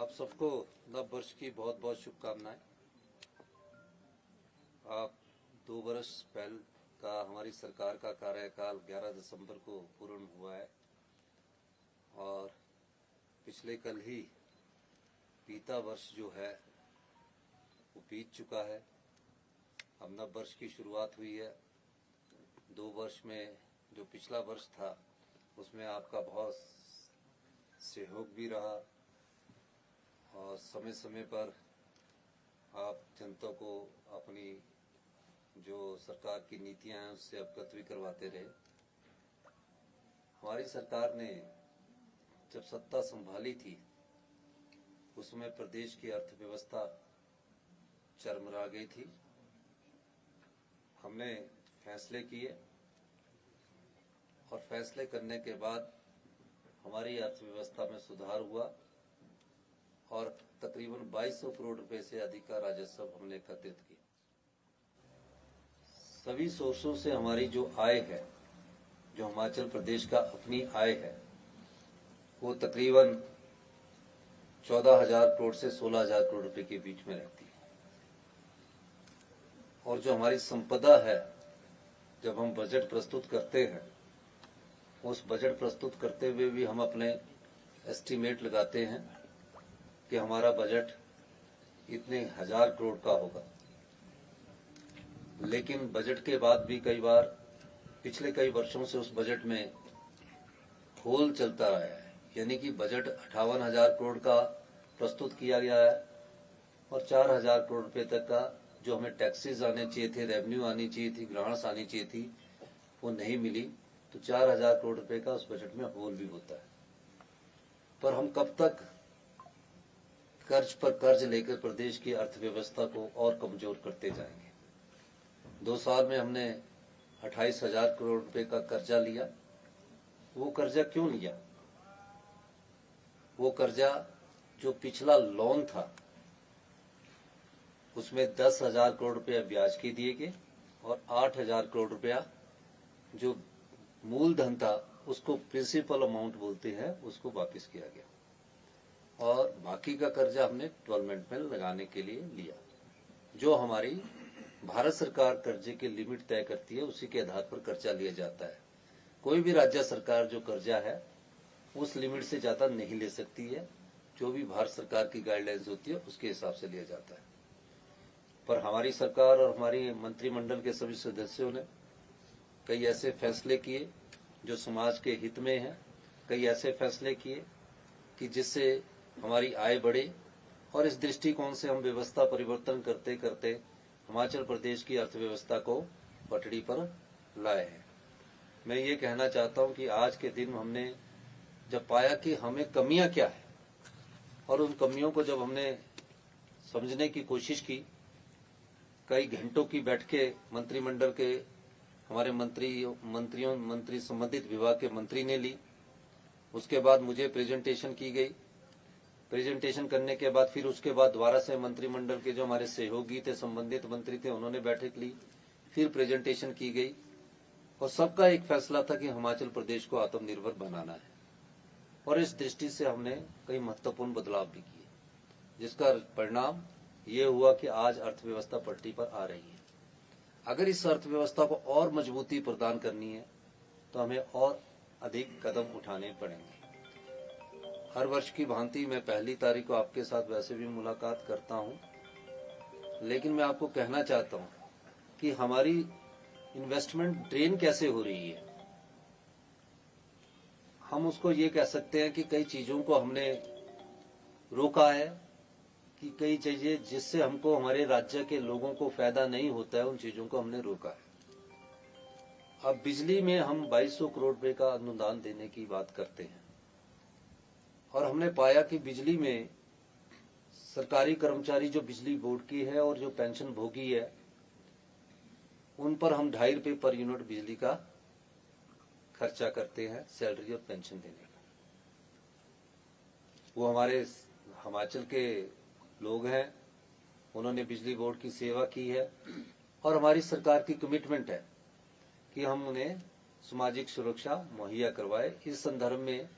आप सबको नव वर्ष की बहुत बहुत शुभकामनाएं। आप 2 वर्ष पहले का हमारी सरकार का कार्यकाल 11 दिसंबर को पूर्ण हुआ है और पिछले कल ही बीता वर्ष जो है वो बीत चुका है। अब नव वर्ष की शुरुआत हुई है। 2 वर्ष में जो पिछला वर्ष था उसमें आपका बहुत सहयोग भी रहा और समय समय पर आप जनता को अपनी जो सरकार की नीतियां हैं उससे अवगत भी करवाते रहे। हमारी सरकार ने जब सत्ता संभाली थी उसमें प्रदेश की अर्थव्यवस्था चरमरा गई थी। हमने फैसले किए और फैसले करने के बाद हमारी अर्थव्यवस्था में सुधार हुआ और तकरीबन 2200 करोड़ रुपए से अधिक का राजस्व हमने एकत्रित किया। सभी सोर्सों से हमारी जो आय है, जो हिमाचल प्रदेश का अपनी आय है, वो तकरीबन 14,000 करोड़ से 16,000 करोड़ रुपए के बीच में रहती है। और जो हमारी संपदा है, जब हम बजट प्रस्तुत करते हैं, उस बजट प्रस्तुत करते हुए भी हम अपने एस्टीमेट लगाते हैं कि हमारा बजट इतने 1000 करोड़ का होगा। लेकिन बजट के बाद भी कई बार पिछले कई वर्षों से उस बजट में होल चलता रहा है, यानी कि बजट 58,000 करोड़ का प्रस्तुत किया गया है और 4,000 करोड़ रुपए तक का जो हमें टैक्सेस आने चाहिए थे, रेवेन्यू आनी चाहिए थी, ग्रांट्स आनी चाहिए थी, वो नहीं मिली। तो 4,000 करोड़ रुपए का उस बजट में होल भी होता है। पर हम कब तक कर्ज पर कर्ज लेकर प्रदेश की अर्थव्यवस्था को और कमजोर करते जाएंगे? 2 साल में हमने 28,000 करोड़ रुपए का कर्जा लिया। वो कर्जा क्यों लिया? वो कर्जा जो पिछला लोन था उसमें 10,000 करोड़ रुपया ब्याज के दिए गए और 8,000 करोड़ रुपया जो मूलधन था उसको प्रिंसिपल अमाउंट बोलते हैं, उसको वापस किया गया और बाकी का कर्जा हमने टॉलमेंट में लगाने के लिए लिया। जो हमारी भारत सरकार कर्जे की लिमिट तय करती है उसी के आधार पर कर्जा लिया जाता है। कोई भी राज्य सरकार जो कर्जा है उस लिमिट से ज्यादा नहीं ले सकती है। जो भी भारत सरकार की गाइडलाइंस होती है उसके हिसाब से लिया जाता है। पर हमारी सरकार और हमारी मंत्रिमंडल के सभी सदस्यों ने कई ऐसे फैसले किए जो समाज के हित में हैं, कई ऐसे फैसले किए कि जिससे हमारी आय बढ़े और इस दृष्टिकोण से हम व्यवस्था परिवर्तन करते करते हिमाचल प्रदेश की अर्थव्यवस्था को पटड़ी पर लाए हैं। मैं ये कहना चाहता हूं कि आज के दिन हमने जब पाया कि हमें कमियां क्या है और उन कमियों को जब हमने समझने की कोशिश की, कई घंटों की बैठकें मंत्रिमंडल के हमारे मंत्री संबंधित विभाग के मंत्री ने ली। उसके बाद मुझे प्रेजेंटेशन की गई। प्रेजेंटेशन करने के बाद फिर उसके बाद दोबारा से मंत्रिमंडल के जो हमारे सहयोगी थे, संबंधित मंत्री थे, उन्होंने बैठक ली, फिर प्रेजेंटेशन की गई और सबका एक फैसला था कि हिमाचल प्रदेश को आत्मनिर्भर बनाना है। और इस दृष्टि से हमने कई महत्वपूर्ण बदलाव भी किए, जिसका परिणाम ये हुआ कि आज अर्थव्यवस्था पटरी पर आ रही है। अगर इस अर्थव्यवस्था को और मजबूती प्रदान करनी है तो हमें और अधिक कदम उठाने पड़ेंगे। हर वर्ष की भांति मैं 1 तारीख को आपके साथ वैसे भी मुलाकात करता हूं, लेकिन मैं आपको कहना चाहता हूं कि हमारी इन्वेस्टमेंट ड्रेन कैसे हो रही है। हम उसको ये कह सकते हैं कि कई चीजों को हमने रोका है, कि कई चीजें जिससे हमको हमारे राज्य के लोगों को फायदा नहीं होता है, उन चीजों को हमने रोका है। अब बिजली में हम 2200 करोड़ रुपए का अनुदान देने की बात करते हैं और हमने पाया कि बिजली में सरकारी कर्मचारी जो बिजली बोर्ड की है और जो पेंशन भोगी है, उन पर हम 2.5 रुपए पर यूनिट बिजली का खर्चा करते हैं सैलरी और पेंशन देने का। वो हमारे हिमाचल के लोग हैं, उन्होंने बिजली बोर्ड की सेवा की है और हमारी सरकार की कमिटमेंट है कि हम उन्हें सामाजिक सुरक्षा मुहैया करवाए। इस संदर्भ में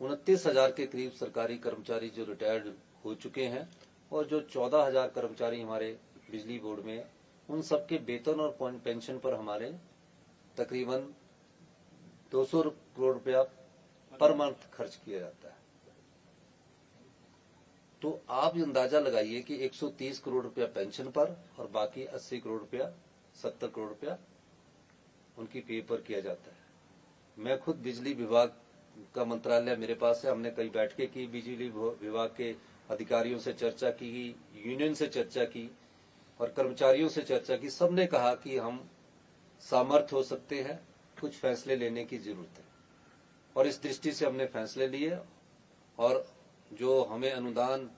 29,000 के करीब सरकारी कर्मचारी जो रिटायर्ड हो चुके हैं और जो 14,000 कर्मचारी हमारे बिजली बोर्ड में, उन सबके वेतन और पेंशन पर हमारे तकरीबन 200 करोड़ रुपया पर मंथ खर्च किया जाता है। तो आप ये अंदाजा लगाइए कि 130 करोड़ रुपया पेंशन पर और बाकी 80 करोड़ रुपया, 70 करोड़ रुपया उनकी पे पर किया जाता है। मैं खुद बिजली विभाग का मंत्रालय मेरे पास है, हमने कई बैठकें की, बिजली विभाग के अधिकारियों से चर्चा की, यूनियन से चर्चा की और कर्मचारियों से चर्चा की। सबने कहा कि हम सामर्थ्य हो सकते हैं, कुछ फैसले लेने की जरूरत है और इस दृष्टि से हमने फैसले लिए और जो हमें अनुदान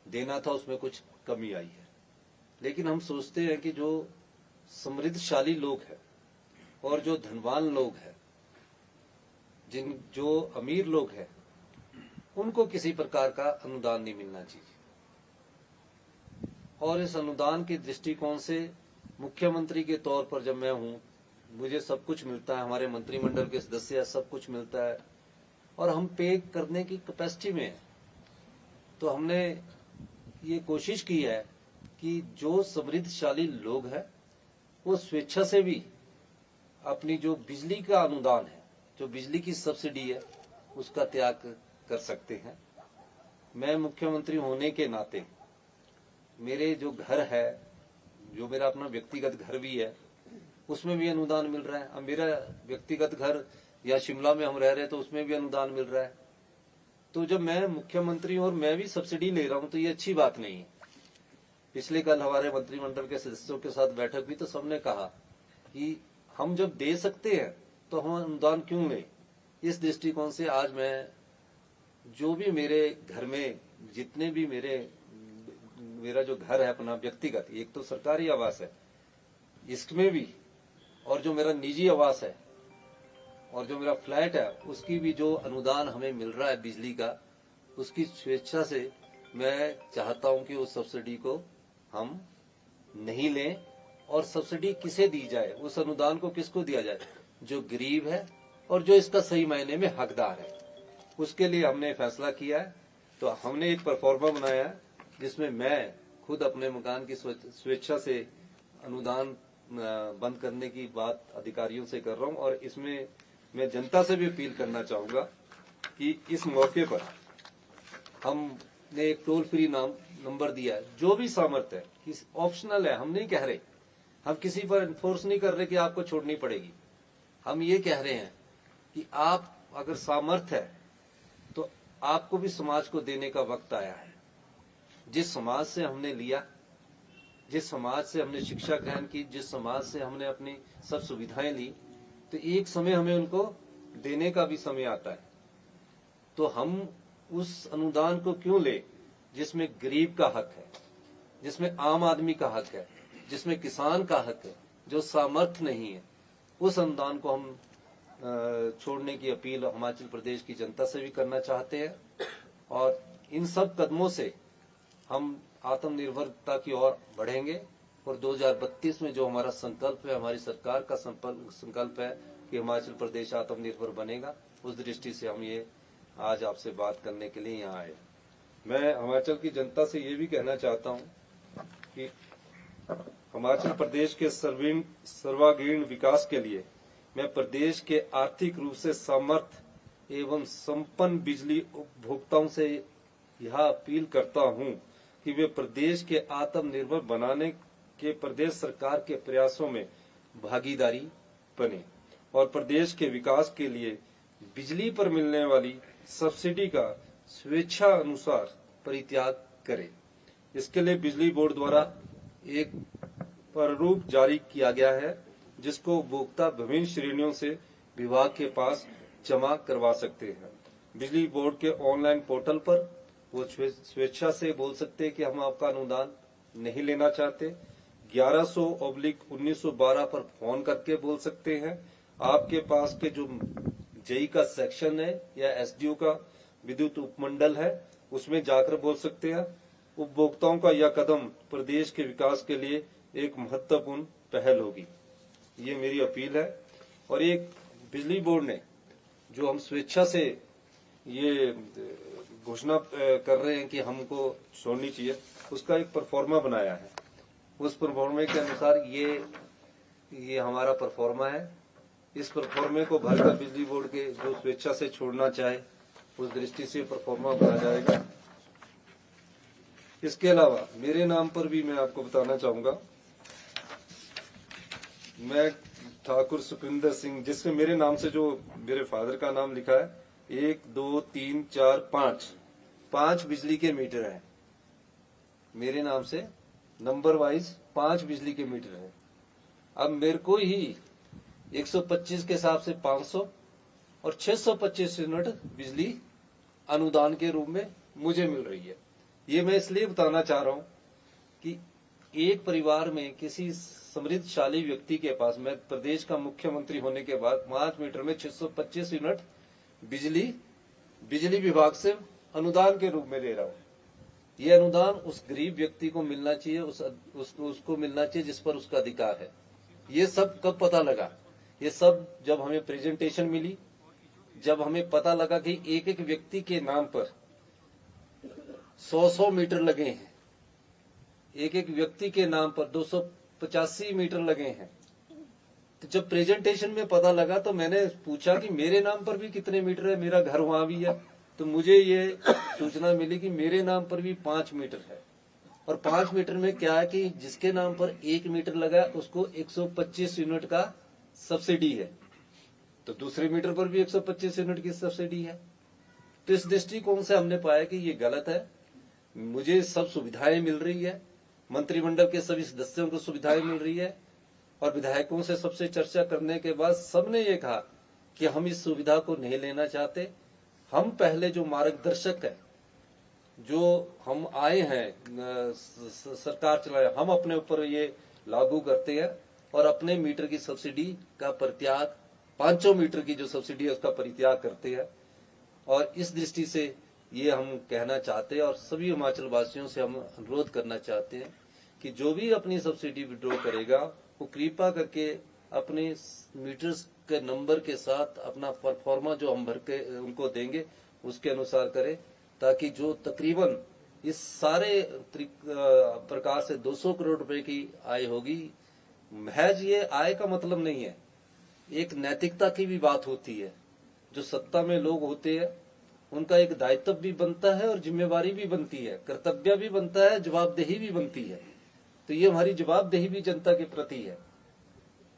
देना था उसमें कुछ कमी आई है। लेकिन हम सोचते हैं कि जो समृद्धशाली लोग हैं और जो धनवान लोग हैं, जो अमीर लोग हैं, उनको किसी प्रकार का अनुदान नहीं मिलना चाहिए। और इस अनुदान के दृष्टिकोण से मुख्यमंत्री के तौर पर जब मैं हूं, मुझे सब कुछ मिलता है, हमारे मंत्रिमंडल के सदस्य सब कुछ मिलता है और हम पे करने की कैपेसिटी में है। तो हमने ये कोशिश की है कि जो समृद्धशाली लोग हैं वो स्वेच्छा से भी अपनी जो बिजली का अनुदान है, जो बिजली की सब्सिडी है, उसका त्याग कर सकते हैं। मैं मुख्यमंत्री होने के नाते मेरे जो घर है, जो मेरा अपना व्यक्तिगत घर भी है, उसमें भी अनुदान मिल रहा है। अब मेरा व्यक्तिगत घर या शिमला में हम रह रहे हैं तो उसमें भी अनुदान मिल रहा है। तो जब मैं मुख्यमंत्री और मैं भी सब्सिडी ले रहा हूं तो ये अच्छी बात नहीं है। पिछले कल हमारे मंत्रिमंडल के सदस्यों के साथ बैठक हुई तो सबने कहा कि हम जब दे सकते हैं तो हम अनुदान क्यों लें। इस दृष्टिकोण से आज मैं जो भी मेरे घर में जितने भी मेरा जो घर है अपना व्यक्तिगत, एक तो सरकारी आवास है, इसमें भी और जो मेरा निजी आवास है और जो मेरा फ्लैट है, उसकी भी जो अनुदान हमें मिल रहा है बिजली का, उसकी स्वेच्छा से मैं चाहता हूं कि उस सब्सिडी को हम नहीं लें। और सब्सिडी किसे दी जाए, उस अनुदान को किसको दिया जाए, जो गरीब है और जो इसका सही मायने में हकदार है। उसके लिए हमने फैसला किया है। तो हमने एक परफॉर्मा बनाया है जिसमें मैं खुद अपने मकान की स्वेच्छा से अनुदान बंद करने की बात अधिकारियों से कर रहा हूं। और इसमें मैं जनता से भी अपील करना चाहूंगा कि इस मौके पर हमने एक टोल फ्री नंबर दिया है। जो भी सामर्थ्य है, किस ऑप्शनल है, हम नहीं कह रहे, हम किसी पर इन्फोर्स नहीं कर रहे कि आपको छोड़नी पड़ेगी। हम ये कह रहे हैं कि आप अगर सामर्थ्य है तो आपको भी समाज को देने का वक्त आया है। जिस समाज से हमने लिया, जिस समाज से हमने शिक्षा ग्रहण की, जिस समाज से हमने अपनी सब सुविधाएं ली, तो एक समय हमें उनको देने का भी समय आता है। तो हम उस अनुदान को क्यों ले जिसमें गरीब का हक है, जिसमें आम आदमी का हक है, जिसमें किसान का हक है, जो सामर्थ्य नहीं है, उस अनुदान को हम छोड़ने की अपील हिमाचल प्रदेश की जनता से भी करना चाहते हैं। और इन सब कदमों से हम आत्मनिर्भरता की ओर बढ़ेंगे और 2032 में जो हमारा संकल्प है, हमारी सरकार का संकल्प है कि हिमाचल प्रदेश आत्मनिर्भर बनेगा, उस दृष्टि से हम ये आज आपसे बात करने के लिए यहाँ आए। मैं हिमाचल की जनता से ये भी कहना चाहता हूँ कि हिमाचल प्रदेश के सर्वांगीण विकास के लिए मैं प्रदेश के आर्थिक रूप से समर्थ एवं संपन्न बिजली उपभोक्ताओं से यह अपील करता हूं कि वे प्रदेश के आत्मनिर्भर बनाने के प्रदेश सरकार के प्रयासों में भागीदारी बने और प्रदेश के विकास के लिए बिजली पर मिलने वाली सब्सिडी का स्वेच्छा अनुसार परित्याग करें। इसके लिए बिजली बोर्ड द्वारा एक प्रारूप जारी किया गया है जिसको उपभोक्ता विभिन्न श्रेणियों से विभाग के पास जमा करवा सकते हैं। बिजली बोर्ड के ऑनलाइन पोर्टल पर वो स्वेच्छा से बोल सकते हैं कि हम आपका अनुदान नहीं लेना चाहते। 1100/1912 पर फोन करके बोल सकते हैं। आपके पास के जो जेई का सेक्शन है या एसडीओ का विद्युत उपमंडल है, उसमें जाकर बोल सकते हैं। उपभोक्ताओं का यह कदम प्रदेश के विकास के लिए एक महत्वपूर्ण पहल होगी, ये मेरी अपील है। और एक बिजली बोर्ड ने जो हम स्वेच्छा से ये घोषणा कर रहे हैं कि हमको छोड़नी चाहिए, उसका एक परफॉर्मा बनाया है। उस परफॉर्मे के अनुसार ये हमारा परफॉर्मा है। इस परफॉर्मे को भरकर बिजली बोर्ड के जो स्वेच्छा से छोड़ना चाहे उस दृष्टि से परफॉर्मा भरा जाएगा। इसके अलावा मेरे नाम पर भी मैं आपको बताना चाहूंगा, मैं ठाकुर सुखविंदर सिंह, जिसमें मेरे नाम से जो मेरे फादर का नाम लिखा है, 1 2 3 4 5 बिजली के मीटर हैं। मेरे नाम से नंबर वाइज 5 बिजली के मीटर हैं। अब मेरे को ही 125 के हिसाब से 500 और 625 यूनिट बिजली अनुदान के रूप में मुझे मिल रही है। ये मैं इसलिए बताना चाह रहा हूं कि एक परिवार में किसी समृद्धशाली व्यक्ति के पास, मैं प्रदेश का मुख्यमंत्री होने के बाद 5 मीटर में 625 यूनिट बिजली विभाग से अनुदान के रूप में ले रहा हूं। ये अनुदान उस गरीब व्यक्ति को मिलना चाहिए, उसको मिलना चाहिए जिस पर उसका अधिकार है। ये सब कब पता लगा? ये सब जब हमें प्रेजेंटेशन मिली, जब हमें पता लगा कि एक एक व्यक्ति के नाम पर 100 मीटर लगे हैं, एक एक व्यक्ति के नाम पर 285 मीटर लगे हैं। तो जब प्रेजेंटेशन में पता लगा तो मैंने पूछा कि मेरे नाम पर भी कितने मीटर है, मेरा घर वहां भी है। तो मुझे ये सूचना मिली कि मेरे नाम पर भी 5 मीटर है। और 5 मीटर में क्या है कि जिसके नाम पर 1 मीटर लगा उसको 125 यूनिट का सब्सिडी है, तो दूसरे मीटर पर भी 125 यूनिट की सब्सिडी है। तो इस दृष्टिकोण से हमने पाया कि ये गलत है। मुझे सब सुविधाएं मिल रही है, मंत्रिमंडल के सभी सदस्यों को सुविधाएं मिल रही है, और विधायकों से सबसे चर्चा करने के बाद सबने ये कहा कि हम इस सुविधा को नहीं लेना चाहते। हम पहले जो मार्गदर्शक है, जो हम आए हैं सरकार चलाए, हम अपने ऊपर ये लागू करते हैं और अपने मीटर की सब्सिडी का परित्याग, 500 मीटर की जो सब्सिडी है उसका परित्याग करते हैं। और इस दृष्टि से ये हम कहना चाहते हैं और सभी हिमाचल वासियों से हम अनुरोध करना चाहते हैं कि जो भी अपनी सब्सिडी विड्रॉ करेगा वो कृपा करके अपने मीटर्स के नंबर के साथ अपना परफॉर्मा जो हम भर के उनको देंगे उसके अनुसार करे, ताकि जो तकरीबन इस सारे प्रकार से 200 करोड़ रुपए की आय होगी। महज ये आय का मतलब नहीं है, एक नैतिकता की भी बात होती है। जो सत्ता में लोग होते हैं उनका एक दायित्व भी बनता है और जिम्मेवारी भी बनती है, कर्तव्य भी बनता है, जवाबदेही भी बनती है। तो ये हमारी जवाबदेही भी जनता के प्रति है।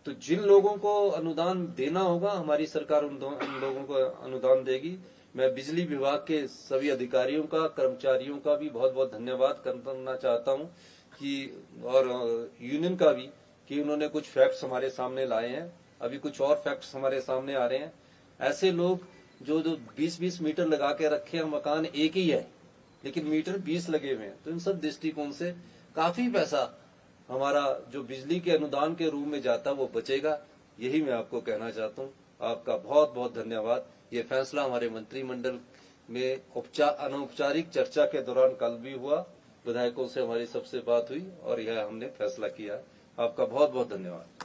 तो जिन लोगों को अनुदान देना होगा, हमारी सरकार उन लोगों को अनुदान देगी। मैं बिजली विभाग के सभी अधिकारियों का, कर्मचारियों का भी बहुत बहुत धन्यवाद करना चाहता हूं कि, और यूनियन का भी, कि उन्होंने कुछ फैक्ट्स हमारे सामने लाए हैं। अभी कुछ और फैक्ट्स हमारे सामने आ रहे हैं। ऐसे लोग जो 20-20 मीटर लगा के रखे हैं, मकान एक ही है लेकिन मीटर 20 लगे हुए हैं। तो इन सब दृष्टिकोण से काफी पैसा हमारा जो बिजली के अनुदान के रूप में जाता वो बचेगा। यही मैं आपको कहना चाहता हूँ। आपका बहुत बहुत धन्यवाद। ये फैसला हमारे मंत्रिमंडल में अनौपचारिक चर्चा के दौरान कल भी हुआ, विधायकों से हमारी सबसे बात हुई और यह हमने फैसला किया। आपका बहुत बहुत धन्यवाद।